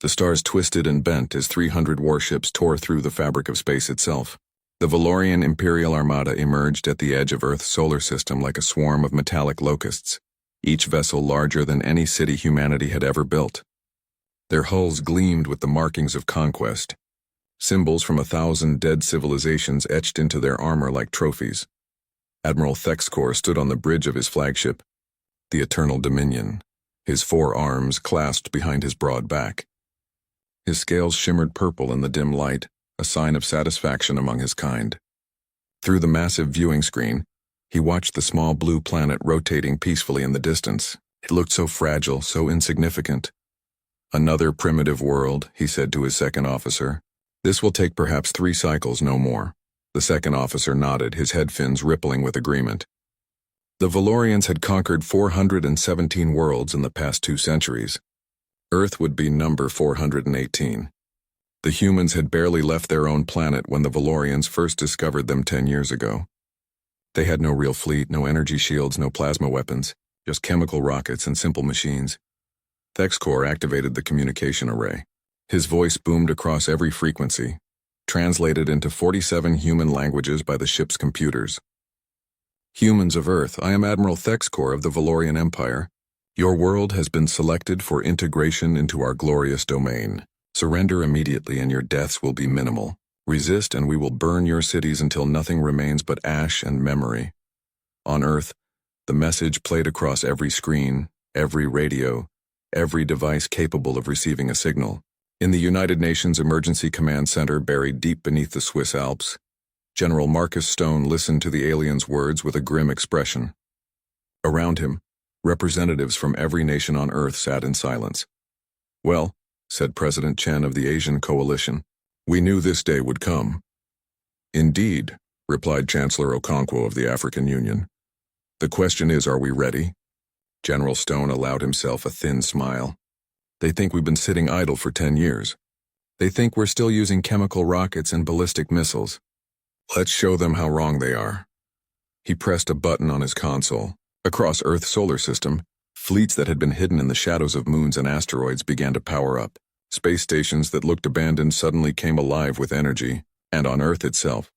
The stars twisted and bent as 300 warships tore through the fabric of space itself. The Valorian Imperial Armada emerged at the edge of Earth's solar system like a swarm of metallic locusts, each vessel larger than any city humanity had ever built. Their hulls gleamed with the markings of conquest, symbols from 1,000 dead civilizations etched into their armor like trophies. Admiral Thexkor stood on the bridge of his flagship, the Eternal Dominion, his 4 arms clasped behind his broad back. His scales shimmered purple in the dim light, a sign of satisfaction among his kind. Through the massive viewing screen, he watched the small blue planet rotating peacefully in the distance. It looked so fragile, so insignificant. "Another primitive world," he said to his second officer. "This will take perhaps 3 cycles, no more." The second officer nodded, his head fins rippling with agreement. The Valorians had conquered 417 worlds in the past 2 centuries. Earth would be number 418. The humans had barely left their own planet when the Valorians first discovered them 10 years ago. They had no real fleet, no energy shields, no plasma weapons, just chemical rockets and simple machines. Thexkor activated the communication array. His voice boomed across every frequency, translated into 47 human languages by the ship's computers. "Humans of Earth, I am Admiral Thexkor of the Valorian Empire. Your world has been selected for integration into our glorious domain. Surrender immediately and your deaths will be minimal. Resist and we will burn your cities until nothing remains but ash and memory." On Earth, the message played across every screen, every radio, every device capable of receiving a signal. In the United Nations Emergency Command Center buried deep beneath the Swiss Alps, General Marcus Stone listened to the alien's words with a grim expression. Around him, representatives from every nation on Earth sat in silence. "Well," said President Chen of the Asian Coalition, "we knew this day would come." "Indeed," replied Chancellor Okonkwo of the African Union. "The question is, are we ready?" General Stone allowed himself a thin smile. "They think we've been sitting idle for 10 years. They think we're still using chemical rockets and ballistic missiles. Let's show them how wrong they are." He pressed a button on his console. Across Earth's solar system, fleets that had been hidden in the shadows of moons and asteroids began to power up. Space stations that looked abandoned suddenly came alive with energy, and on Earth itself,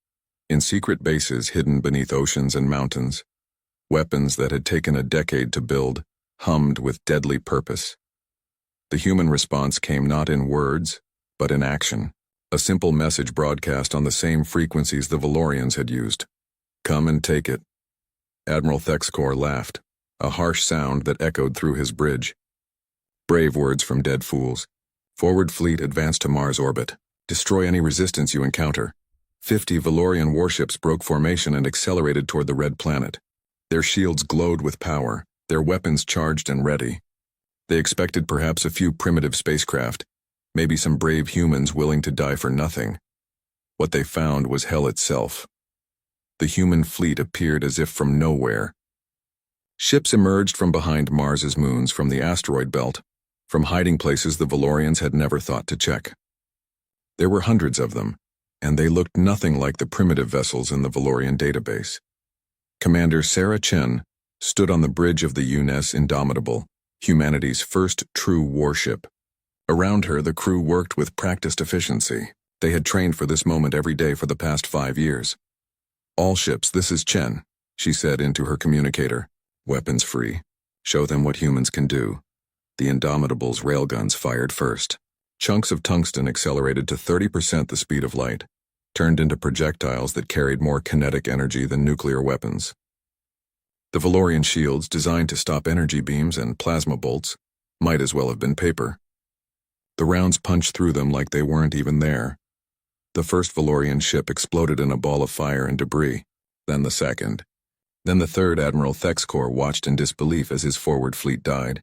in secret bases hidden beneath oceans and mountains, weapons that had taken a decade to build hummed with deadly purpose. The human response came not in words, but in action. A simple message broadcast on the same frequencies the Valorians had used. "Come and take it." Admiral Thexkor laughed, a harsh sound that echoed through his bridge. "Brave words from dead fools. Forward fleet, advance to Mars orbit. Destroy any resistance you encounter." 50 Valorian warships broke formation and accelerated toward the red planet. Their shields glowed with power, their weapons charged and ready. They expected perhaps a few primitive spacecraft, maybe some brave humans willing to die for nothing. What they found was hell itself. The human fleet appeared as if from nowhere. Ships emerged from behind Mars's moons, from the asteroid belt, from hiding places the Valorians had never thought to check. There were hundreds of them, and they looked nothing like the primitive vessels in the Valorian database. Commander Sarah Chen stood on the bridge of the UNES Indomitable, humanity's first true warship. Around her, the crew worked with practiced efficiency. They had trained for this moment every day for the past 5 years. "All ships, this is Chen," she said into her communicator. "Weapons free. Show them what humans can do." The Indomitable's railguns fired first. Chunks of tungsten accelerated to 30% the speed of light, turned into projectiles that carried more kinetic energy than nuclear weapons. The Valorian shields, designed to stop energy beams and plasma bolts, might as well have been paper. The rounds punched through them like they weren't even there. The first Valorian ship exploded in a ball of fire and debris, then the second. Then the third. Admiral Thexkor watched in disbelief as his forward fleet died.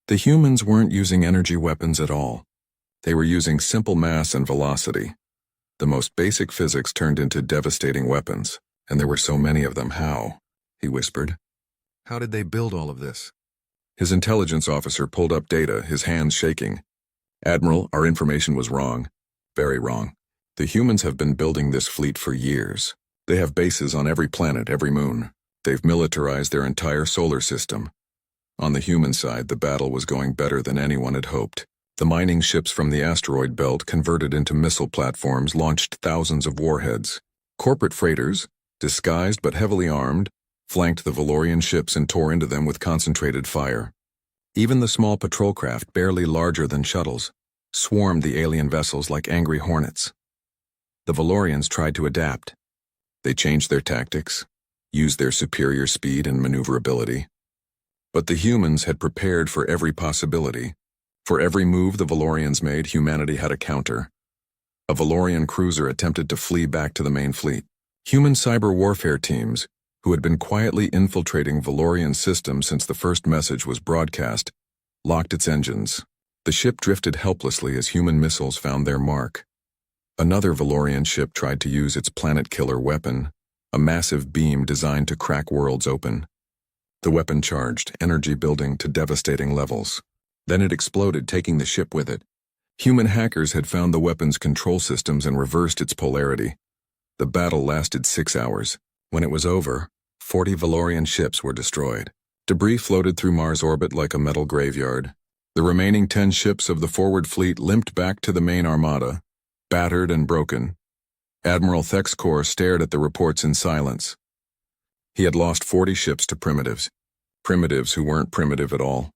The humans weren't using energy weapons at all. They were using simple mass and velocity. The most basic physics turned into devastating weapons, and there were so many of them. "How?" he whispered. "How did they build all of this?" His intelligence officer pulled up data, his hands shaking. "Admiral, our information was wrong. Very wrong. The humans have been building this fleet for years. They have bases on every planet, every moon. They've militarized their entire solar system. On the human side, the battle was going better than anyone had hoped. The mining ships from the asteroid belt, converted into missile platforms, launched thousands of warheads. Corporate freighters, disguised but heavily armed, flanked the Valorian ships and tore into them with concentrated fire. Even the small patrol craft, barely larger than shuttles, swarmed the alien vessels like angry hornets. The Valorians tried to adapt. They changed their tactics, used their superior speed and maneuverability. But the humans had prepared for every possibility. For every move the Valorians made, humanity had a counter. A Valorian cruiser attempted to flee back to the main fleet. Human cyber warfare teams, who had been quietly infiltrating Valorian systems since the first message was broadcast, locked its engines. The ship drifted helplessly as human missiles found their mark. Another Valorian ship tried to use its planet-killer weapon, a massive beam designed to crack worlds open. The weapon charged, energy building to devastating levels. Then it exploded, taking the ship with it. Human hackers had found the weapon's control systems and reversed its polarity. The battle lasted 6 hours. When it was over, 40 Valorian ships were destroyed. Debris floated through Mars' orbit like a metal graveyard. The remaining 10 ships of the forward fleet limped back to the main armada, battered and broken. Admiral Thexkor stared at the reports in silence. He had lost 40 ships to primitives who weren't primitive at all.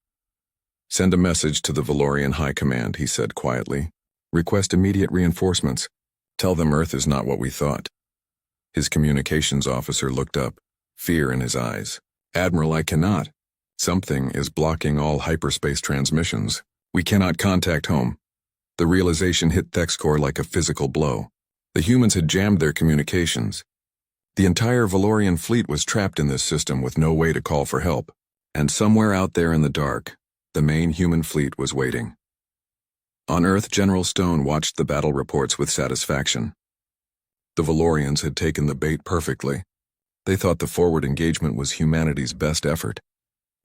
"Send a message to the Valorian High Command," he said quietly. "Request immediate reinforcements. Tell them Earth is not what we thought." His communications officer looked up, fear in his eyes. "Admiral, I cannot. Something is blocking all hyperspace transmissions. We cannot contact home." The realization hit Thexkor like a physical blow. The humans had jammed their communications. The entire Valorian fleet was trapped in this system with no way to call for help. And somewhere out there in the dark, the main human fleet was waiting. On Earth, General Stone watched the battle reports with satisfaction. The Valorians had taken the bait perfectly. They thought the forward engagement was humanity's best effort.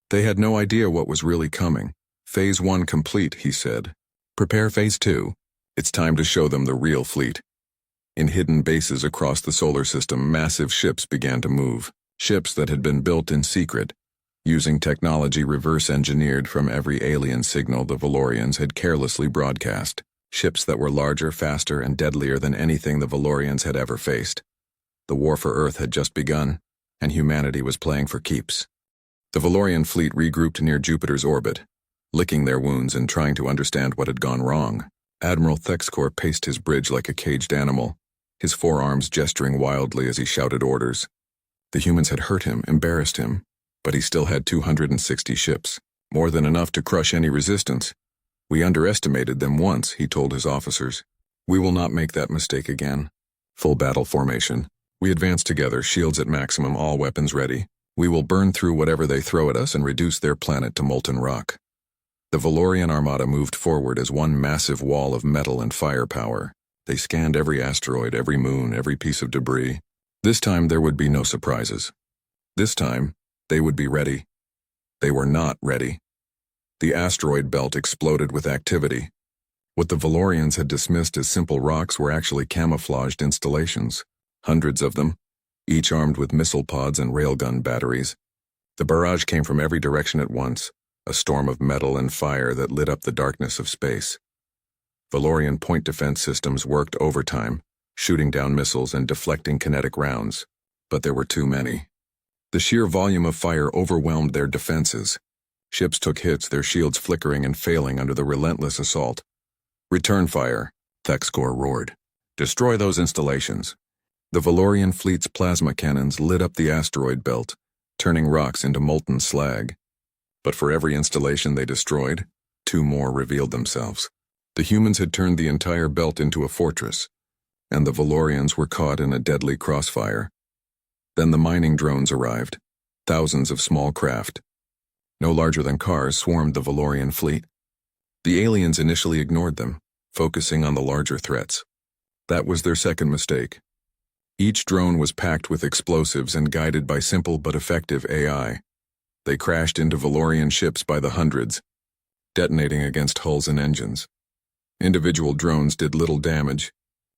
They had no idea what was really coming. "Phase 1 complete," he said. "Prepare Phase 2. It's time to show them the real fleet." In hidden bases across the solar system, massive ships began to move. Ships that had been built in secret, using technology reverse-engineered from every alien signal the Valorians had carelessly broadcast. Ships that were larger, faster, and deadlier than anything the Valorians had ever faced. The war for Earth had just begun, and humanity was playing for keeps. The Valorian fleet regrouped near Jupiter's orbit, licking their wounds and trying to understand what had gone wrong. Admiral Thexkor paced his bridge like a caged animal, his forearms gesturing wildly as he shouted orders. The humans had hurt him, embarrassed him, but he still had 260 ships, more than enough to crush any resistance. "We underestimated them once," he told his officers. "We will not make that mistake again." Full battle formation. We advance together, shields at maximum, all weapons ready. We will burn through whatever they throw at us and reduce their planet to molten rock. The Valorian armada moved forward as one massive wall of metal and firepower. They scanned every asteroid, every moon, every piece of debris. This time there would be no surprises. This time, they would be ready. They were not ready. The asteroid belt exploded with activity. What the Valorians had dismissed as simple rocks were actually camouflaged installations. Hundreds of them, each armed with missile pods and railgun batteries. The barrage came from every direction at once, a storm of metal and fire that lit up the darkness of space. Valorian point defense systems worked overtime, shooting down missiles and deflecting kinetic rounds, but there were too many. The sheer volume of fire overwhelmed their defenses. Ships took hits, their shields flickering and failing under the relentless assault. "Return fire," Thexkor roared. "Destroy those installations." The Valorian fleet's plasma cannons lit up the asteroid belt, turning rocks into molten slag. But for every installation they destroyed, 2 more revealed themselves. The humans had turned the entire belt into a fortress, and the Valorians were caught in a deadly crossfire. Then the mining drones arrived, thousands of small craft. No larger than cars swarmed the Valorian fleet. The aliens initially ignored them, focusing on the larger threats. That was their second mistake. Each drone was packed with explosives and guided by simple but effective AI. They crashed into Valorian ships by the hundreds, detonating against hulls and engines. Individual drones did little damage,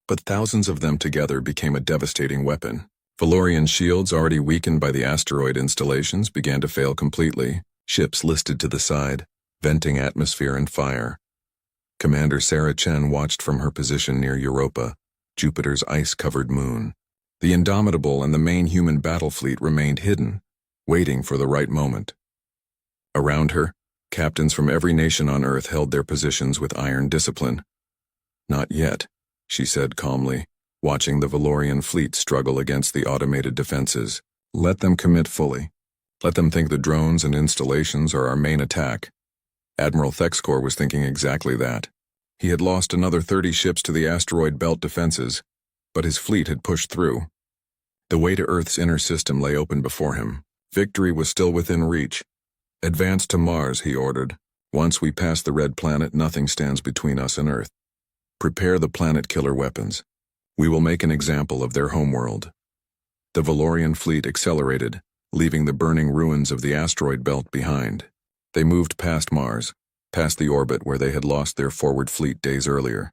but thousands of them together became a devastating weapon. Valorian shields, already weakened by the asteroid installations, began to fail completely. Ships listed to the side, venting atmosphere and fire. Commander Sarah Chen watched from her position near Europa, Jupiter's ice-covered moon. The Indomitable and the main human battle fleet remained hidden, waiting for the right moment. Around her, captains from every nation on Earth held their positions with iron discipline. "Not yet," she said calmly, watching the Valorian fleet struggle against the automated defenses. "Let them commit fully. Let them think the drones and installations are our main attack." Admiral Thexkor was thinking exactly that. He had lost another 30 ships to the asteroid belt defenses, but his fleet had pushed through. The way to Earth's inner system lay open before him. Victory was still within reach. "Advance to Mars," he ordered. "Once we pass the red planet, nothing stands between us and Earth. Prepare the planet-killer weapons. We will make an example of their homeworld." The Valorian fleet accelerated, leaving the burning ruins of the asteroid belt behind. They moved past Mars, past the orbit where they had lost their forward fleet days earlier.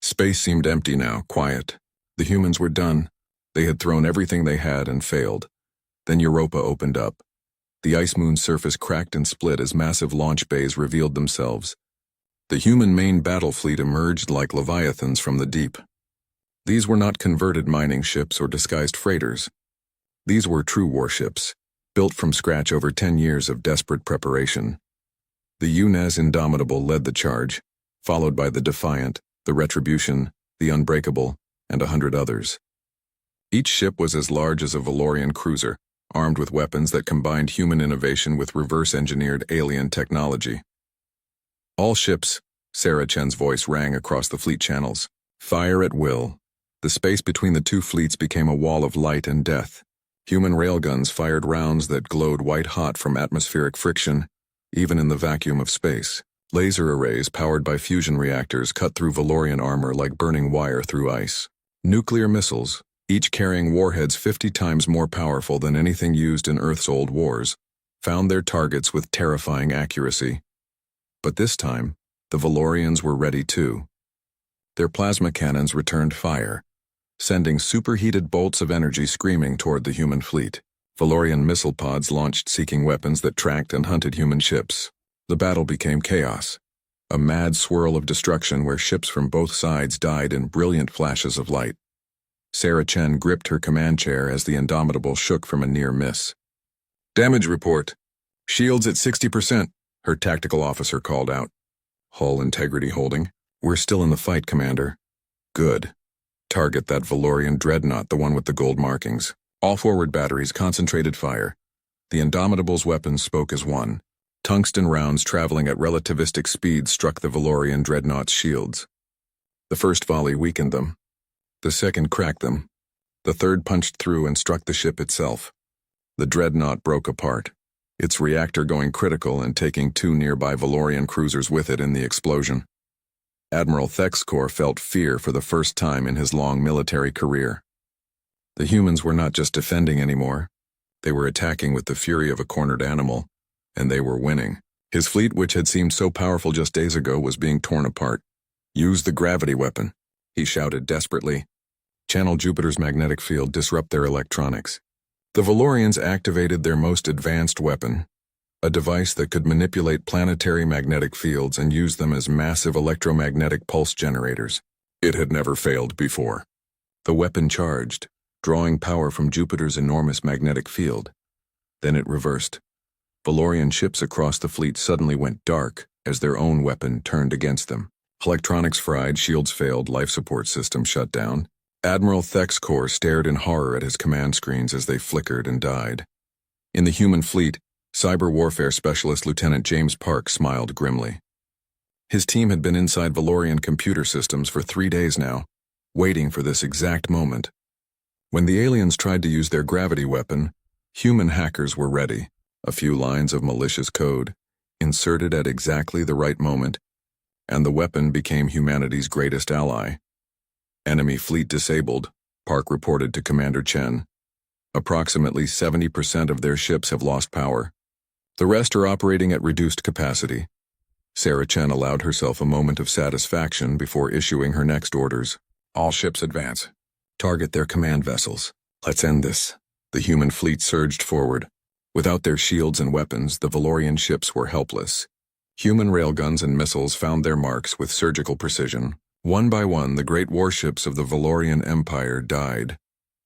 Space seemed empty now, quiet. The humans were done. They had thrown everything they had and failed. Then Europa opened up. The ice moon surface cracked and split as massive launch bays revealed themselves. The human main battle fleet emerged like leviathans from the deep. These were not converted mining ships or disguised freighters. These were true warships, built from scratch over 10 years of desperate preparation. The UNES Indomitable led the charge, followed by the Defiant, the Retribution, the Unbreakable, and 100 others. Each ship was as large as a Valorian cruiser, armed with weapons that combined human innovation with reverse-engineered alien technology. "All ships," Sarah Chen's voice rang across the fleet channels. "Fire at will." The space between the two fleets became a wall of light and death. Human railguns fired rounds that glowed white-hot from atmospheric friction, even in the vacuum of space. Laser arrays powered by fusion reactors cut through Valorian armor like burning wire through ice. Nuclear missiles, each carrying warheads 50 times more powerful than anything used in Earth's old wars, found their targets with terrifying accuracy. But this time, the Valorians were ready too. Their plasma cannons returned fire, sending superheated bolts of energy screaming toward the human fleet. Valorian missile pods launched seeking weapons that tracked and hunted human ships. The battle became chaos, a mad swirl of destruction where ships from both sides died in brilliant flashes of light. Sarah Chen gripped her command chair as the Indomitable shook from a near miss. "Damage report. Shields at 60%, her tactical officer called out. "Hull integrity holding. We're still in the fight, Commander." "Good. Target that Valorian dreadnought, the one with the gold markings. All forward batteries concentrated fire." The Indomitable's weapons spoke as one. Tungsten rounds traveling at relativistic speed struck the Valorian dreadnought's shields. The first volley weakened them. The second cracked them. The third punched through and struck the ship itself. The dreadnought broke apart, its reactor going critical and taking 2 nearby Valorian cruisers with it in the explosion. Admiral Thexkor felt fear for the first time in his long military career. The humans were not just defending anymore. They were attacking with the fury of a cornered animal, and they were winning. His fleet, which had seemed so powerful just days ago, was being torn apart. "Use the gravity weapon," he shouted desperately. "Channel Jupiter's magnetic field, disrupt their electronics." The Valorians activated their most advanced weapon, a device that could manipulate planetary magnetic fields and use them as massive electromagnetic pulse generators. It had never failed before. The weapon charged, drawing power from Jupiter's enormous magnetic field. Then it reversed. Valorian ships across the fleet suddenly went dark as their own weapon turned against them. Electronics fried, shields failed, life support systems shut down. Admiral Thexkor stared in horror at his command screens as they flickered and died. In the human fleet, cyber warfare specialist Lieutenant James Park smiled grimly. His team had been inside Valorian computer systems for 3 days now, waiting for this exact moment. When the aliens tried to use their gravity weapon, human hackers were ready. A few lines of malicious code, inserted at exactly the right moment, and the weapon became humanity's greatest ally. "Enemy fleet disabled," Park reported to Commander Chen. "Approximately 70% of their ships have lost power. The rest are operating at reduced capacity." Sarah Chen allowed herself a moment of satisfaction before issuing her next orders. "All ships advance. Target their command vessels. Let's end this." The human fleet surged forward. Without their shields and weapons, the Valorian ships were helpless. Human railguns and missiles found their marks with surgical precision. One by one, the great warships of the Valorian Empire died.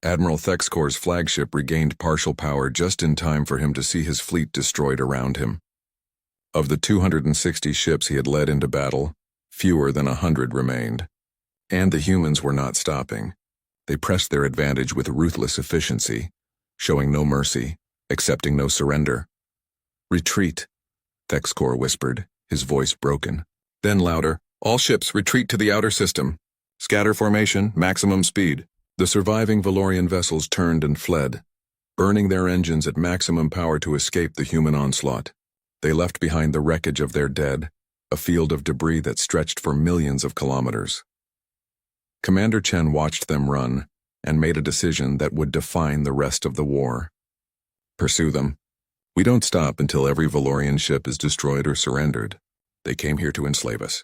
Admiral Thexcor's flagship regained partial power just in time for him to see his fleet destroyed around him. Of the 260 ships he had led into battle, fewer than 100 remained. And the humans were not stopping. They pressed their advantage with ruthless efficiency, showing no mercy, accepting no surrender. "Retreat," Thexcor whispered, his voice broken. Then louder, "All ships retreat to the outer system. Scatter formation, maximum speed." The surviving Valorian vessels turned and fled, burning their engines at maximum power to escape the human onslaught. They left behind the wreckage of their dead, a field of debris that stretched for millions of kilometers. Commander Chen watched them run and made a decision that would define the rest of the war. "Pursue them. We don't stop until every Valorian ship is destroyed or surrendered. They came here to enslave us.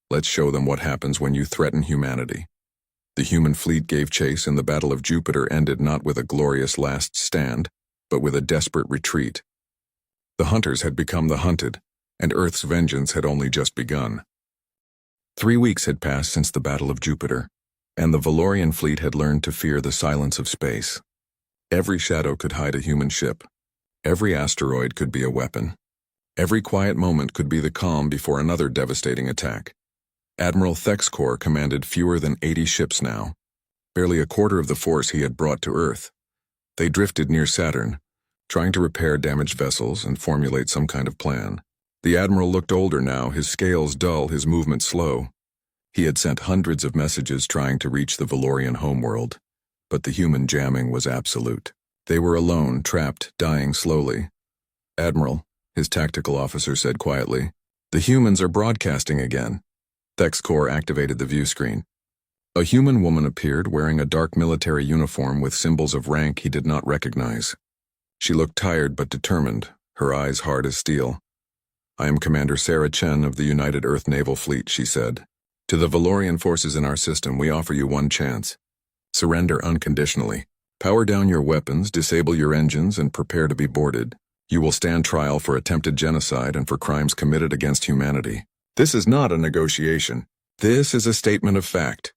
Let's show them what happens when you threaten humanity." The human fleet gave chase, and the Battle of Jupiter ended not with a glorious last stand, but with a desperate retreat. The hunters had become the hunted, and Earth's vengeance had only just begun. 3 weeks had passed since the Battle of Jupiter, and the Valorian fleet had learned to fear the silence of space. Every shadow could hide a human ship. Every asteroid could be a weapon. Every quiet moment could be the calm before another devastating attack. Admiral Thexcor commanded fewer than 80 ships now, barely a quarter of the force he had brought to Earth. They drifted near Saturn, trying to repair damaged vessels and formulate some kind of plan. The admiral looked older now, his scales dull, his movement slow. He had sent hundreds of messages trying to reach the Valorian homeworld, but the human jamming was absolute. They were alone, trapped, dying slowly. "Admiral," his tactical officer said quietly, "the humans are broadcasting again." Thexcor activated the view screen. A human woman appeared wearing a dark military uniform with symbols of rank he did not recognize. She looked tired but determined, her eyes hard as steel. "I am Commander Sarah Chen of the United Earth Naval Fleet," she said. "To the Valorian forces in our system, we offer you one chance. Surrender unconditionally. Power down your weapons, disable your engines, and prepare to be boarded. You will stand trial for attempted genocide and for crimes committed against humanity. This is not a negotiation. This is a statement of fact."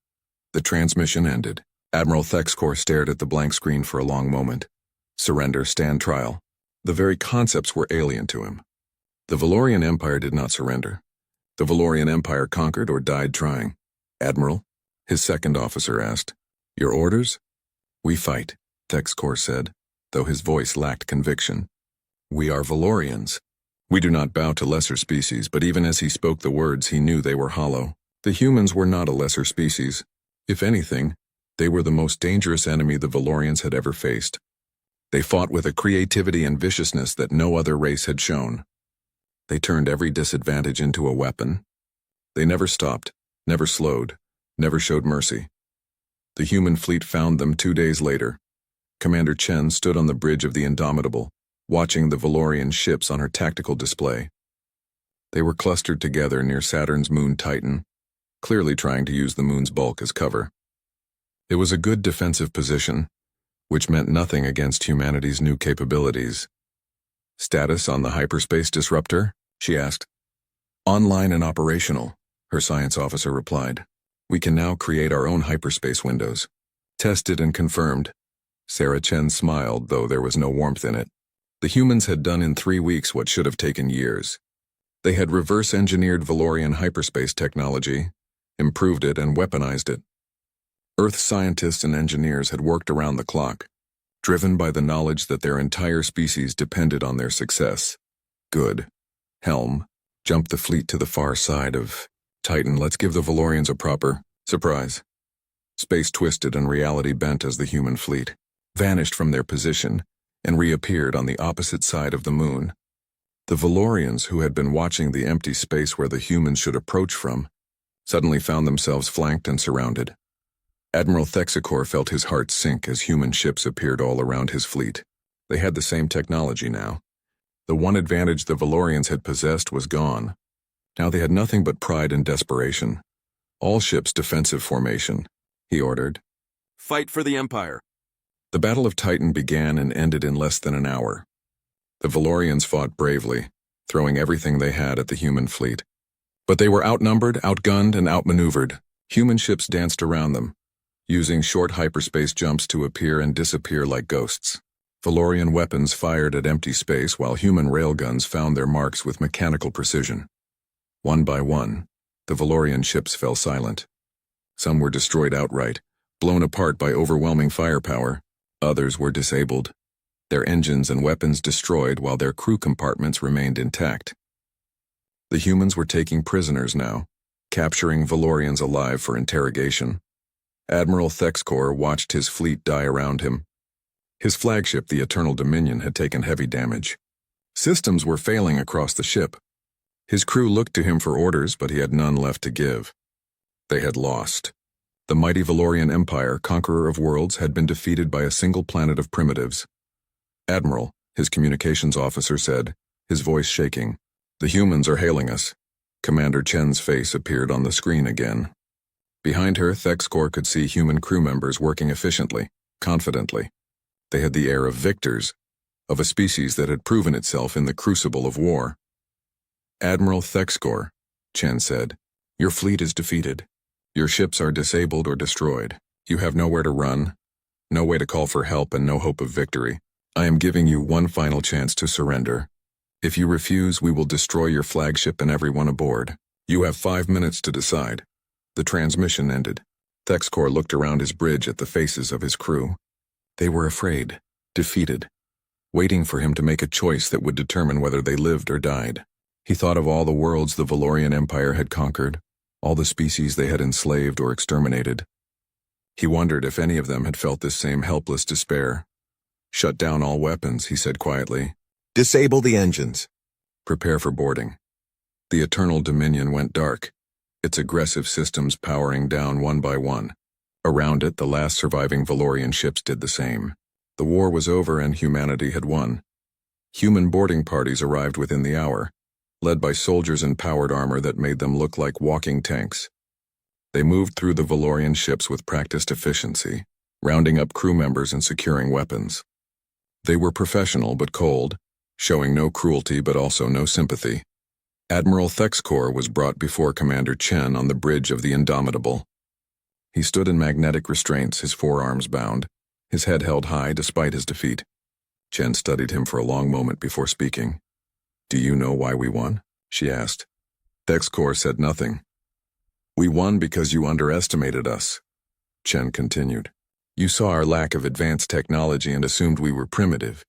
The transmission ended. Admiral Thexcor stared at the blank screen for a long moment. Surrender, stand trial. The very concepts were alien to him. The Valorian Empire did not surrender. The Valorian Empire conquered or died trying. "Admiral," his second officer asked, "your orders?" "We fight," Thexcor said, though his voice lacked conviction. "We are Valorians. We do not bow to lesser species," but even as he spoke the words, he knew they were hollow. The humans were not a lesser species. If anything, they were the most dangerous enemy the Valorians had ever faced. They fought with a creativity and viciousness that no other race had shown. They turned every disadvantage into a weapon. They never stopped, never slowed, never showed mercy. The human fleet found them 2 days later. Commander Chen stood on the bridge of the Indomitable, watching the Valorian ships on her tactical display. They were clustered together near Saturn's moon Titan, clearly trying to use the moon's bulk as cover. It was a good defensive position, which meant nothing against humanity's new capabilities. "Status on the hyperspace disruptor?" she asked. "Online and operational," her science officer replied. "We can now create our own hyperspace windows." "Tested and confirmed." Sarah Chen smiled, though there was no warmth in it. The humans had done in 3 weeks what should have taken years. They had reverse-engineered Valorian hyperspace technology, improved it, and weaponized it. Earth scientists and engineers had worked around the clock, driven by the knowledge that their entire species depended on their success. "Good. Helm, jump the fleet to the far side of Titan. Let's give the Valorians a proper surprise." Space twisted and reality bent as the human fleet vanished from their position and reappeared on the opposite side of the moon. The Valorians, who had been watching the empty space where the humans should approach from, suddenly found themselves flanked and surrounded. Admiral Thexcor felt his heart sink as human ships appeared all around his fleet. They had the same technology now. The one advantage the Valorians had possessed was gone. Now they had nothing but pride and desperation. "All ships defensive formation," he ordered. "Fight for the Empire." The Battle of Titan began and ended in less than an hour. The Valorians fought bravely, throwing everything they had at the human fleet. But they were outnumbered, outgunned, and outmaneuvered. Human ships danced around them, using short hyperspace jumps to appear and disappear like ghosts. Valorian weapons fired at empty space while human railguns found their marks with mechanical precision. One by one, the Valorian ships fell silent. Some were destroyed outright, blown apart by overwhelming firepower. Others were disabled, their engines and weapons destroyed while their crew compartments remained intact. The humans were taking prisoners now, capturing Valorians alive for interrogation. Admiral Thexkor watched his fleet die around him. His flagship, the Eternal Dominion, had taken heavy damage. Systems were failing across the ship. His crew looked to him for orders, but he had none left to give. They had lost. The mighty Valorian Empire, conqueror of worlds, had been defeated by a single planet of primitives. Admiral, his communications officer said, his voice shaking, "The humans are hailing us." Commander Chen's face appeared on the screen again. Behind her, Thexkor could see human crew members working efficiently, confidently. They had the air of victors, of a species that had proven itself in the crucible of war. "Admiral Thexkor," Chen said, "your fleet is defeated. Your ships are disabled or destroyed. You have nowhere to run, no way to call for help, and no hope of victory. I am giving you one final chance to surrender. If you refuse, we will destroy your flagship and everyone aboard. You have 5 minutes to decide." The transmission ended. Thexkor looked around his bridge at the faces of his crew. They were afraid, defeated, waiting for him to make a choice that would determine whether they lived or died. He thought of all the worlds the Valorian Empire had conquered, all the species they had enslaved or exterminated. He wondered if any of them had felt this same helpless despair. "Shut down all weapons," he said quietly. "Disable the engines. Prepare for boarding." The Eternal Dominion went dark, its aggressive systems powering down one by one. Around it, the last surviving Valorian ships did the same. The war was over and humanity had won. Human boarding parties arrived within the hour, led by soldiers in powered armor that made them look like walking tanks. They moved through the Valorian ships with practiced efficiency, rounding up crew members and securing weapons. They were professional but cold, showing no cruelty but also no sympathy. Admiral Thexkor was brought before Commander Chen on the bridge of the Indomitable. He stood in magnetic restraints, his forearms bound, his head held high despite his defeat. Chen studied him for a long moment before speaking. "Do you know why we won?" she asked. Thexkor said nothing. "We won because you underestimated us," Chen continued. "You saw our lack of advanced technology and assumed we were primitive.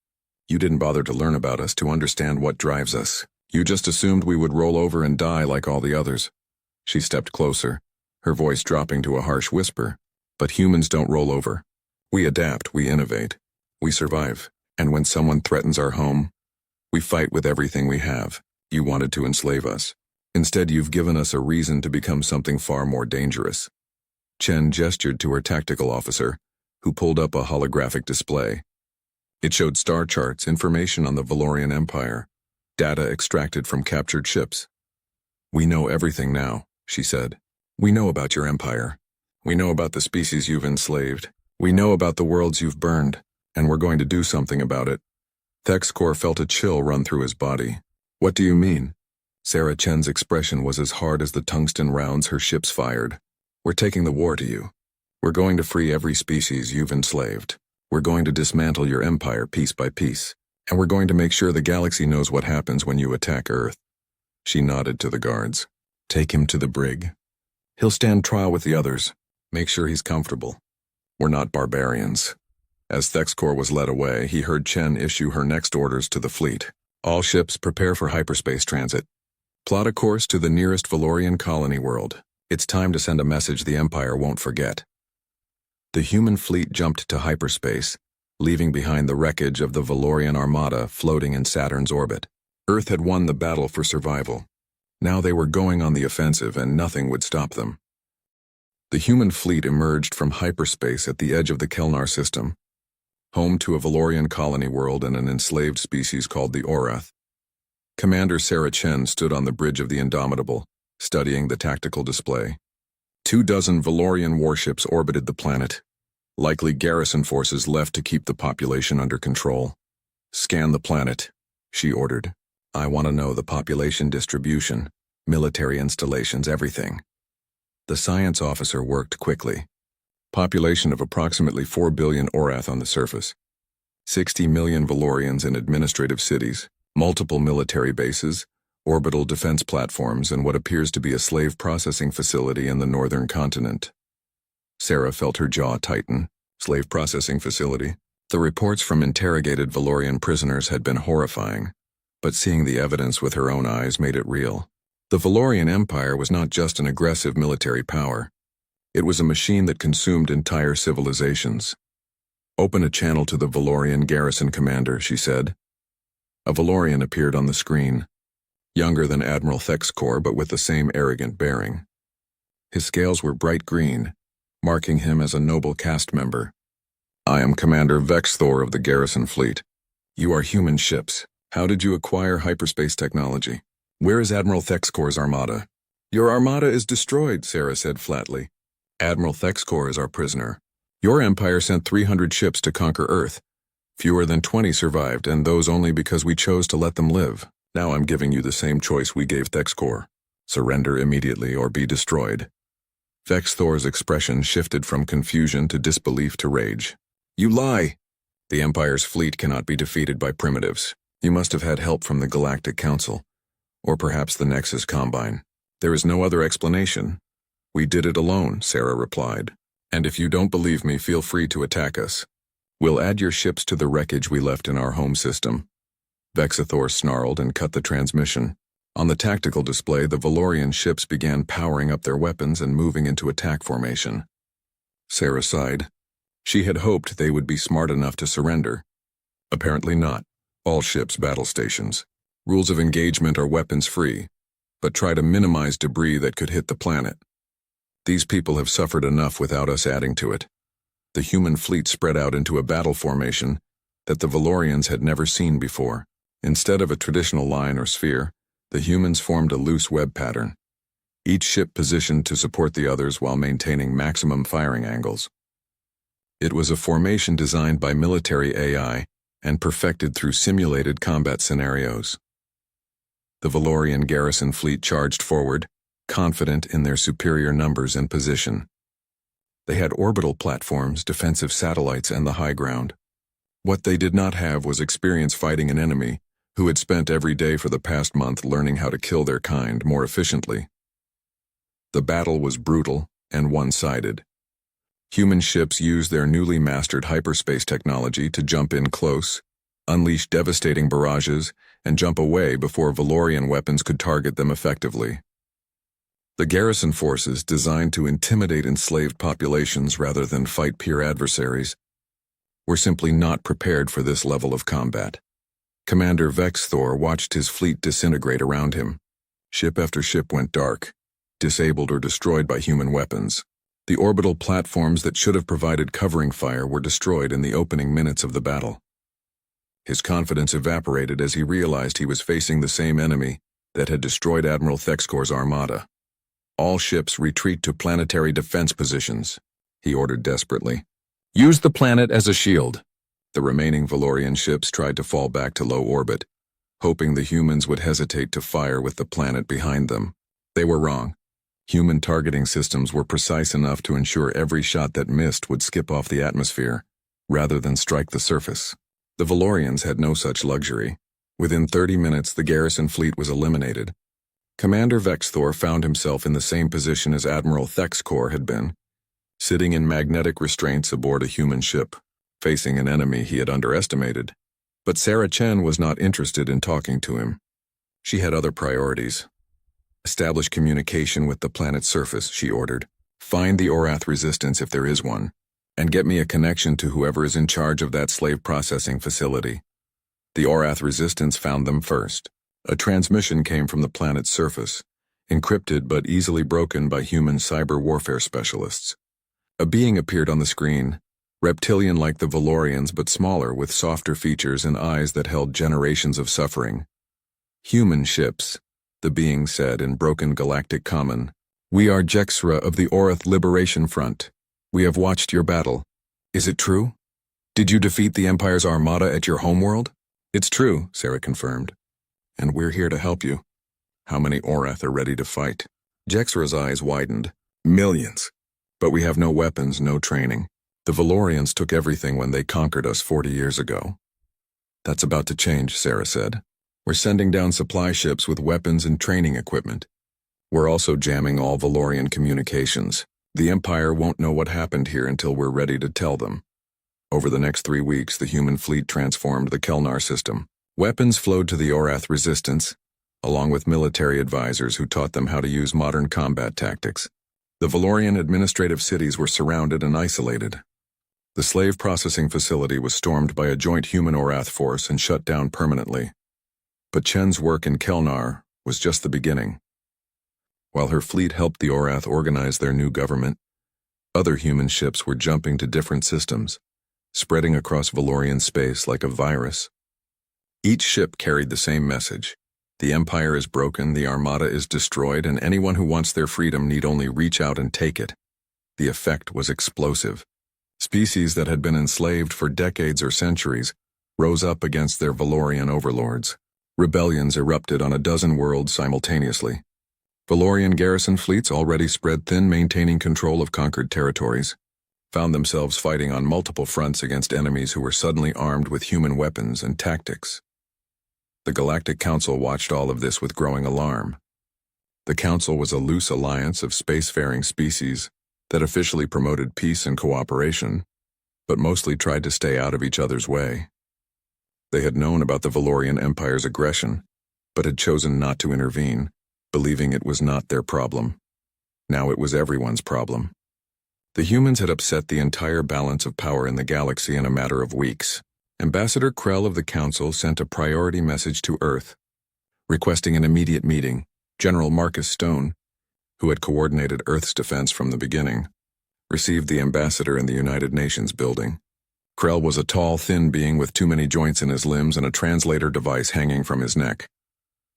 You didn't bother to learn about us to understand what drives us. You just assumed we would roll over and die like all the others." She stepped closer, her voice dropping to a harsh whisper. "But humans don't roll over. We adapt, we innovate, we survive, and when someone threatens our home, we fight with everything we have. You wanted to enslave us. Instead, you've given us a reason to become something far more dangerous." Chen gestured to her tactical officer, who pulled up a holographic display. It showed star charts, information on the Valorian Empire, data extracted from captured ships. "We know everything now," she said. "We know about your empire. We know about the species you've enslaved. We know about the worlds you've burned, and we're going to do something about it." Thexkor felt a chill run through his body. "What do you mean?" Sarah Chen's expression was as hard as the tungsten rounds her ships fired. "We're taking the war to you. We're going to free every species you've enslaved. We're going to dismantle your empire piece by piece. And we're going to make sure the galaxy knows what happens when you attack Earth." She nodded to the guards. "Take him to the brig. He'll stand trial with the others. Make sure he's comfortable. We're not barbarians." As Thexkor was led away, he heard Chen issue her next orders to the fleet. "All ships prepare for hyperspace transit. Plot a course to the nearest Valorian colony world. It's time to send a message the Empire won't forget." The human fleet jumped to hyperspace, leaving behind the wreckage of the Valorian Armada floating in Saturn's orbit. Earth had won the battle for survival. Now they were going on the offensive and nothing would stop them. The human fleet emerged from hyperspace at the edge of the Kelnar system, home to a Valorian colony world and an enslaved species called the Orath. Commander Sarah Chen stood on the bridge of the Indomitable, studying the tactical display. 24 Valorian warships orbited the planet, likely garrison forces left to keep the population under control. "Scan the planet," she ordered. I want to know the population distribution, military installations, everything. The science officer worked quickly. Population of approximately 4 billion Orath on the surface. 60 million Valorians in administrative cities, multiple military bases, orbital defense platforms, and what appears to be a slave processing facility in the northern continent. Sarah felt her jaw tighten. Slave processing facility. The reports from interrogated Valorian prisoners had been horrifying, but seeing the evidence with her own eyes made it real. The Valorian Empire was not just an aggressive military power. It was a machine that consumed entire civilizations. "Open a channel to the Valorian garrison commander," she said. A Valorian appeared on the screen, younger than Admiral Thexkor but with the same arrogant bearing. His scales were bright green, marking him as a noble caste member. "I am Commander Vexthor of the garrison fleet. You are human ships. How did you acquire hyperspace technology? Where is Admiral Thexkor's armada?" "Your armada is destroyed," Sarah said flatly. "Admiral Thexkor is our prisoner. Your empire sent 300 ships to conquer Earth. Fewer than 20 survived, and those only because we chose to let them live. Now I'm giving you the same choice we gave Thexkor. Surrender immediately or be destroyed." Vexthor's expression shifted from confusion to disbelief to rage. "You lie! The Empire's fleet cannot be defeated by primitives. You must have had help from the Galactic Council, or perhaps the Nexus Combine. There is no other explanation." "We did it alone," Sarah replied. "And if you don't believe me, feel free to attack us. We'll add your ships to the wreckage we left in our home system." Vexthor snarled and cut the transmission. On the tactical display, the Valorian ships began powering up their weapons and moving into attack formation. Sarah sighed. She had hoped they would be smart enough to surrender. Apparently not. All ships battle stations. Rules of engagement are weapons-free, but try to minimize debris that could hit the planet. These people have suffered enough without us adding to it. The human fleet spread out into a battle formation that the Valorians had never seen before. Instead of a traditional line or sphere, the humans formed a loose web pattern, each ship positioned to support the others while maintaining maximum firing angles. It was a formation designed by military AI and perfected through simulated combat scenarios. The Valorian garrison fleet charged forward, confident in their superior numbers and position. They had orbital platforms, defensive satellites, and the high ground. What they did not have was experience fighting an enemy who had spent every day for the past month learning how to kill their kind more efficiently. The battle was brutal and one-sided. Human ships used their newly mastered hyperspace technology to jump in close, unleash devastating barrages, and jump away before Valorian weapons could target them effectively. The garrison forces, designed to intimidate enslaved populations rather than fight peer adversaries, were simply not prepared for this level of combat. Commander Vexthor watched his fleet disintegrate around him. Ship after ship went dark, disabled or destroyed by human weapons. The orbital platforms that should have provided covering fire were destroyed in the opening minutes of the battle. His confidence evaporated as he realized he was facing the same enemy that had destroyed Admiral Thexkor's armada. "All ships retreat to planetary defense positions," he ordered desperately. "Use the planet as a shield." The remaining Valorian ships tried to fall back to low orbit, hoping the humans would hesitate to fire with the planet behind them. They were wrong. Human targeting systems were precise enough to ensure every shot that missed would skip off the atmosphere, rather than strike the surface. The Valorians had no such luxury. Within 30 minutes, the garrison fleet was eliminated. Commander Vexthor found himself in the same position as Admiral Thexkor had been, sitting in magnetic restraints aboard a human ship, facing an enemy he had underestimated. But Sarah Chen was not interested in talking to him. She had other priorities. "Establish communication with the planet's surface," she ordered. "Find the Orath resistance if there is one, and get me a connection to whoever is in charge of that slave processing facility." The Orath resistance found them first. A transmission came from the planet's surface, encrypted but easily broken by human cyber warfare specialists. A being appeared on the screen, reptilian like the Valorians but smaller, with softer features and eyes that held generations of suffering. "Human ships," the being said in broken galactic common. "We are Jexra of the Orath Liberation Front. We have watched your battle. Is it true? Did you defeat the Empire's armada at your homeworld?" "It's true," Sarah confirmed. And we're here to help you. How many Orath are ready to fight? Jexra's eyes widened. Millions. But we have no weapons, no training. The Valorians took everything when they conquered us 40 years ago. That's about to change, Sarah said. We're sending down supply ships with weapons and training equipment. We're also jamming all Valorian communications. The Empire won't know what happened here until we're ready to tell them. Over the next 3 weeks, the human fleet transformed the Kelnar system. Weapons flowed to the Orath resistance, along with military advisors who taught them how to use modern combat tactics. The Valorian administrative cities were surrounded and isolated. The slave processing facility was stormed by a joint human Orath force and shut down permanently. But Chen's work in Kelnar was just the beginning. While her fleet helped the Orath organize their new government, other human ships were jumping to different systems, spreading across Valorian space like a virus. Each ship carried the same message. The Empire is broken, the Armada is destroyed, and anyone who wants their freedom need only reach out and take it. The effect was explosive. Species that had been enslaved for decades or centuries rose up against their Valorian overlords. Rebellions erupted on a dozen worlds simultaneously. Valorian garrison fleets, already spread thin, maintaining control of conquered territories, found themselves fighting on multiple fronts against enemies who were suddenly armed with human weapons and tactics. The Galactic Council watched all of this with growing alarm. The Council was a loose alliance of spacefaring species that officially promoted peace and cooperation, but mostly tried to stay out of each other's way. They had known about the Valorian Empire's aggression, but had chosen not to intervene, believing it was not their problem. Now it was everyone's problem. The humans had upset the entire balance of power in the galaxy in a matter of weeks. Ambassador Krell of the Council sent a priority message to Earth, requesting an immediate meeting. General Marcus Stone, who had coordinated Earth's defense from the beginning, received the ambassador in the United Nations building. Krell was a tall, thin being with too many joints in his limbs and a translator device hanging from his neck.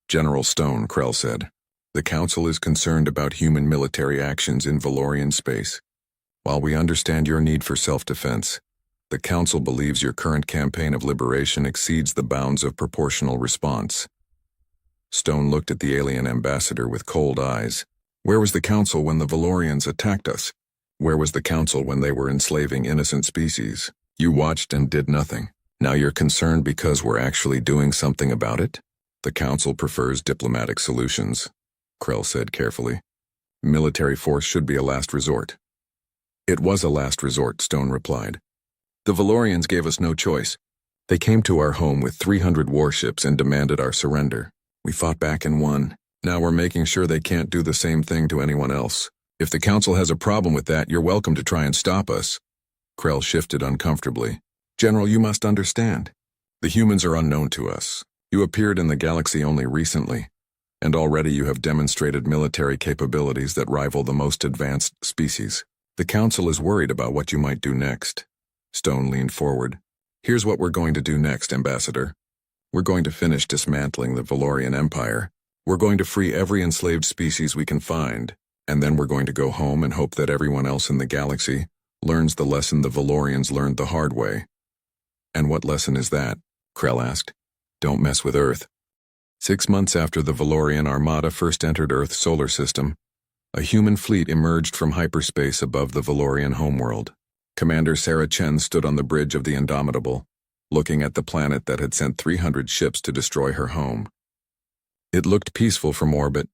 General Stone, Krell said, the Council is concerned about human military actions in Valorian space. While we understand your need for self-defense, the Council believes your current campaign of liberation exceeds the bounds of proportional response. Stone looked at the alien ambassador with cold eyes. Where was the Council when the Valorians attacked us? Where was the Council when they were enslaving innocent species? You watched and did nothing. Now you're concerned because we're actually doing something about it? The Council prefers diplomatic solutions, Krell said carefully. Military force should be a last resort. It was a last resort, Stone replied. The Valorians gave us no choice. They came to our home with 300 warships and demanded our surrender. We fought back and won. Now we're making sure they can't do the same thing to anyone else. If the Council has a problem with that, you're welcome to try and stop us. Krell shifted uncomfortably. General, you must understand. The humans are unknown to us. You appeared in the galaxy only recently, and already you have demonstrated military capabilities that rival the most advanced species. The Council is worried about what you might do next. Stone leaned forward. Here's what we're going to do next, Ambassador. We're going to finish dismantling the Valorian Empire. We're going to free every enslaved species we can find, and then we're going to go home and hope that everyone else in the galaxy learns the lesson the Valorians learned the hard way. And what lesson is that? Krell asked. Don't mess with Earth. 6 months after the Valorian Armada first entered Earth's solar system, a human fleet emerged from hyperspace above the Valorian homeworld. Commander Sarah Chen stood on the bridge of the Indomitable, looking at the planet that had sent 300 ships to destroy her home. It looked peaceful from orbit,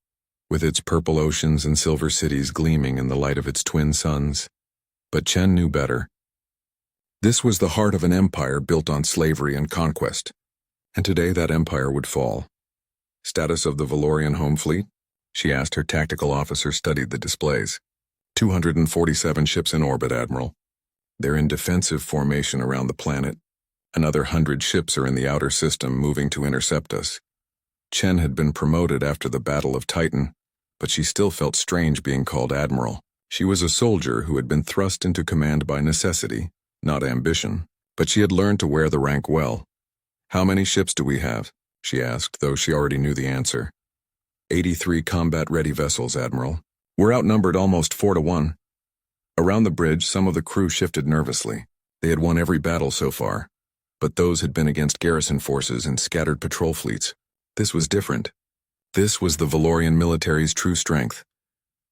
with its purple oceans and silver cities gleaming in the light of its twin suns. But Chen knew better. This was the heart of an empire built on slavery and conquest, and today that empire would fall. Status of the Valorian home fleet? She asked. Her tactical officer studied the displays. 247 ships in orbit, Admiral. They're in defensive formation around the planet. Another 100 ships are in the outer system moving to intercept us. Chen had been promoted after the Battle of Titan, but she still felt strange being called Admiral. She was a soldier who had been thrust into command by necessity, not ambition, but she had learned to wear the rank well. How many ships do we have? She asked, though she already knew the answer. 83 combat-ready vessels, Admiral. We're outnumbered almost 4-1. Around the bridge, some of the crew shifted nervously. They had won every battle so far, but those had been against garrison forces and scattered patrol fleets. This was different. This was the Valorian military's true strength.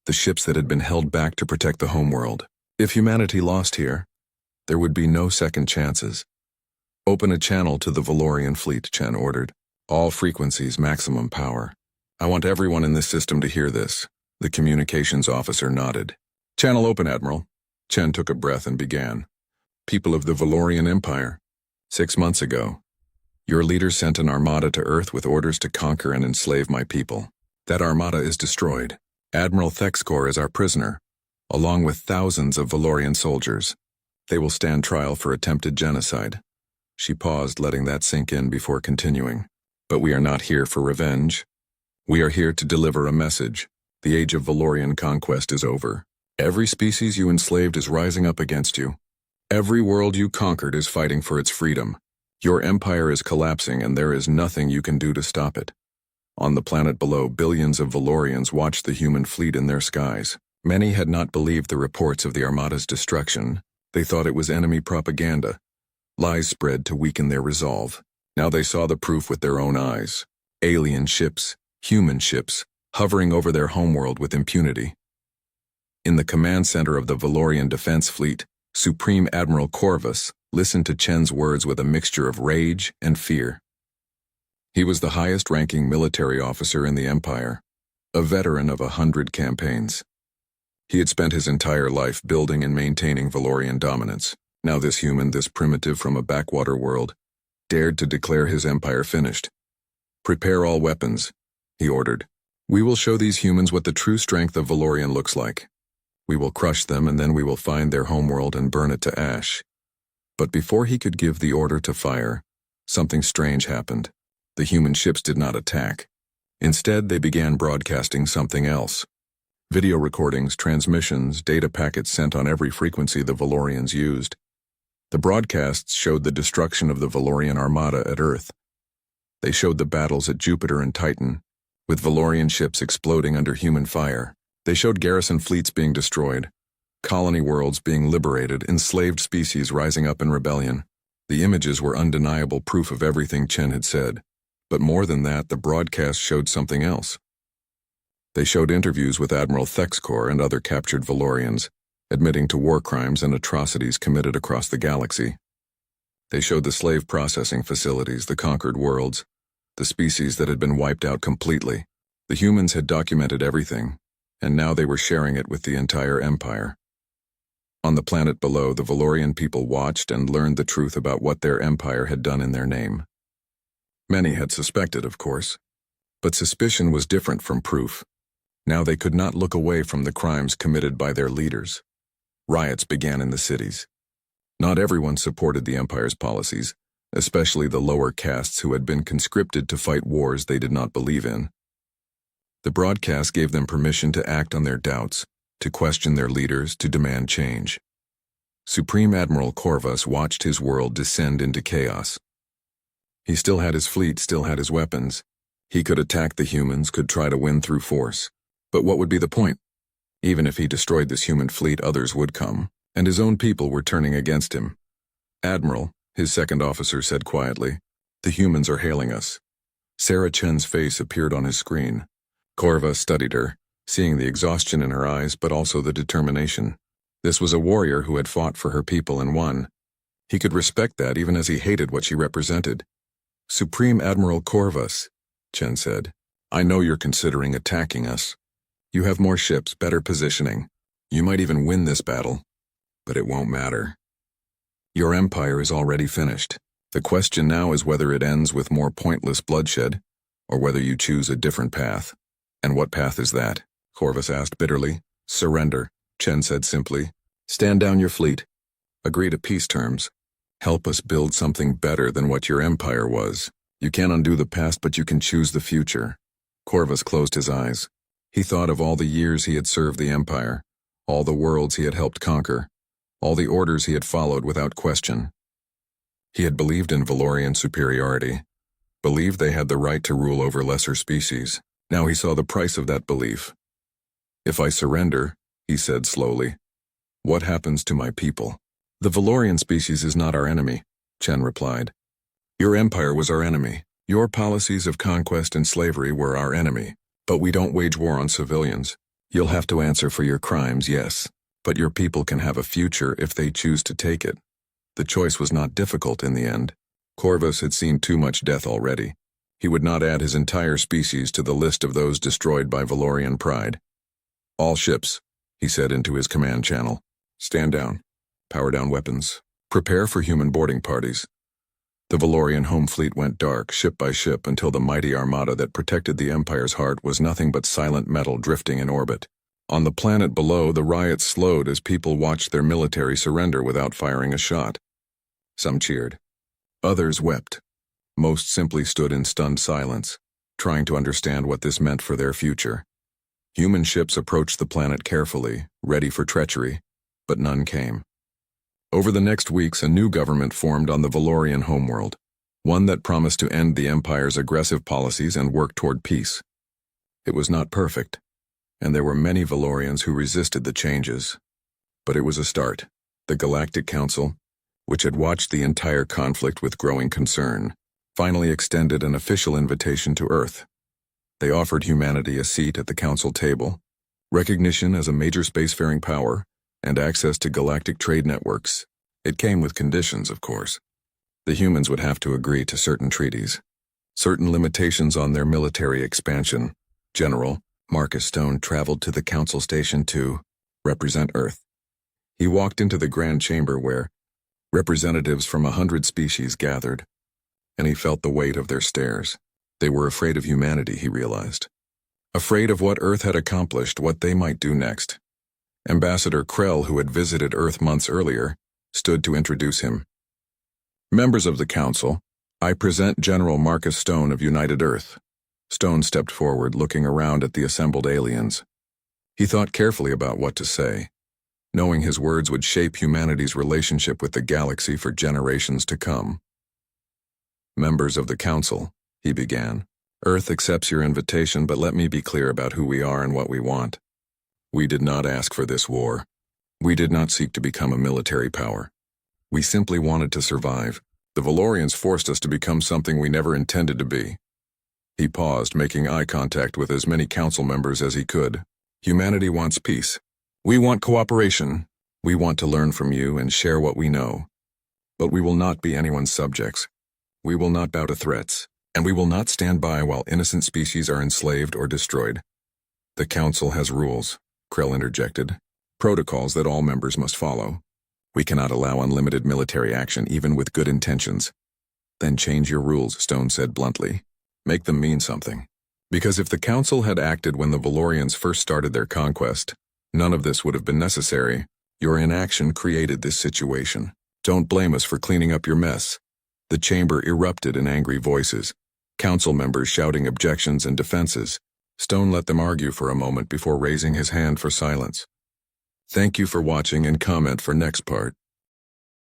The ships that had been held back to protect the homeworld. If humanity lost here, there would be no second chances. Open a channel to the Valorian fleet, Chen ordered. All frequencies, maximum power. I want everyone in this system to hear this. The communications officer nodded. Channel open, Admiral. Chen took a breath and began. People of the Valorian Empire. 6 months ago, your leader sent an armada to Earth with orders to conquer and enslave my people. That armada is destroyed. Admiral Thexkor is our prisoner, along with thousands of Valorian soldiers. They will stand trial for attempted genocide. She paused, letting that sink in before continuing. But we are not here for revenge. We are here to deliver a message. The age of Valorian conquest is over. Every species you enslaved is rising up against you. Every world you conquered is fighting for its freedom. Your empire is collapsing and there is nothing you can do to stop it. On the planet below, billions of Valorians watched the human fleet in their skies. Many had not believed the reports of the Armada's destruction. They thought it was enemy propaganda. Lies spread to weaken their resolve. Now they saw the proof with their own eyes. Alien ships, human ships, hovering over their homeworld with impunity. In the command center of the Valorian Defense Fleet, Supreme Admiral Corvus listened to Chen's words with a mixture of rage and fear. He was the highest-ranking military officer in the Empire, a veteran of 100 campaigns. He had spent his entire life building and maintaining Valorian dominance. Now this human, this primitive from a backwater world, dared to declare his empire finished. Prepare all weapons, he ordered. We will show these humans what the true strength of Valorian looks like. We will crush them and then we will find their homeworld and burn it to ash. But before he could give the order to fire, something strange happened. The human ships did not attack. Instead, they began broadcasting something else. Video recordings, transmissions, data packets sent on every frequency the Valorians used. The broadcasts showed the destruction of the Valorian Armada at Earth. They showed the battles at Jupiter and Titan, with Valorian ships exploding under human fire. They showed garrison fleets being destroyed, colony worlds being liberated, enslaved species rising up in rebellion. The images were undeniable proof of everything Chen had said. But more than that, the broadcast showed something else. They showed interviews with Admiral Thexkor and other captured Valorians, admitting to war crimes and atrocities committed across the galaxy. They showed the slave processing facilities, the conquered worlds, the species that had been wiped out completely. The humans had documented everything, and now they were sharing it with the entire empire. On the planet below, the Valorian people watched and learned the truth about what their empire had done in their name. Many had suspected, of course, but suspicion was different from proof. Now they could not look away from the crimes committed by their leaders. Riots began in the cities. Not everyone supported the Empire's policies, especially the lower castes who had been conscripted to fight wars they did not believe in. The broadcast gave them permission to act on their doubts, to question their leaders, to demand change. Supreme Admiral Corvus watched his world descend into chaos. He still had his fleet, still had his weapons. He could attack the humans, could try to win through force. But what would be the point? Even if he destroyed this human fleet, others would come, and his own people were turning against him. Admiral, his second officer said quietly, the humans are hailing us. Sarah Chen's face appeared on his screen. Corvus studied her, seeing the exhaustion in her eyes but also the determination. This was a warrior who had fought for her people and won. He could respect that even as he hated what she represented. Supreme Admiral Corvus, Chen said, I know you're considering attacking us. You have more ships, better positioning. You might even win this battle, but it won't matter. Your empire is already finished. The question now is whether it ends with more pointless bloodshed, or whether you choose a different path. And what path is that? Corvus asked bitterly. Surrender, Chen said simply. Stand down your fleet. Agree to peace terms. Help us build something better than what your empire was. You can't undo the past, but you can choose the future. Corvus closed his eyes. He thought of all the years he had served the empire, all the worlds he had helped conquer, all the orders he had followed without question. He had believed in Valorian superiority, believed they had the right to rule over lesser species. Now he saw the price of that belief. If I surrender, he said slowly, what happens to my people? The Valorian species is not our enemy, Chen replied. Your empire was our enemy. Your policies of conquest and slavery were our enemy, but we don't wage war on civilians. You'll have to answer for your crimes, yes, but your people can have a future if they choose to take it. The choice was not difficult in the end. Corvus had seen too much death already. He would not add his entire species to the list of those destroyed by Valorian pride. All ships, he said into his command channel. Stand down. Power down weapons. Prepare for human boarding parties. The Valorian home fleet went dark, ship by ship, until the mighty armada that protected the Empire's heart was nothing but silent metal drifting in orbit. On the planet below, the riots slowed as people watched their military surrender without firing a shot. Some cheered. Others wept. Most simply stood in stunned silence, trying to understand what this meant for their future. Human ships approached the planet carefully, ready for treachery, but none came. Over the next weeks, a new government formed on the Valorian homeworld, one that promised to end the Empire's aggressive policies and work toward peace. It was not perfect, and there were many Valorians who resisted the changes. But it was a start. The Galactic Council, which had watched the entire conflict with growing concern, finally extended an official invitation to Earth. They offered humanity a seat at the Council table, recognition as a major spacefaring power, and access to galactic trade networks. It came with conditions, of course. The humans would have to agree to certain treaties, certain limitations on their military expansion. General Marcus Stone traveled to the Council station to represent Earth. He walked into the grand chamber where representatives from 100 species gathered, and he felt the weight of their stares. They were afraid of humanity, he realized. Afraid of what Earth had accomplished, what they might do next. Ambassador Krell, who had visited Earth months earlier, stood to introduce him. Members of the Council, I present General Marcus Stone of United Earth. Stone stepped forward, looking around at the assembled aliens. He thought carefully about what to say, knowing his words would shape humanity's relationship with the galaxy for generations to come. Members of the Council, he began. Earth accepts your invitation, but let me be clear about who we are and what we want. We did not ask for this war. We did not seek to become a military power. We simply wanted to survive. The Valorians forced us to become something we never intended to be. He paused, making eye contact with as many council members as he could. Humanity wants peace. We want cooperation. We want to learn from you and share what we know. But we will not be anyone's subjects. We will not bow to threats, and we will not stand by while innocent species are enslaved or destroyed. The Council has rules, Krell interjected. Protocols that all members must follow. We cannot allow unlimited military action even with good intentions. Then change your rules, Stone said bluntly. Make them mean something. Because if the Council had acted when the Valorians first started their conquest, none of this would have been necessary. Your inaction created this situation. Don't blame us for cleaning up your mess. The chamber erupted in angry voices, council members shouting objections and defenses. Stone let them argue for a moment before raising his hand for silence. Thank you for watching and comment for next part.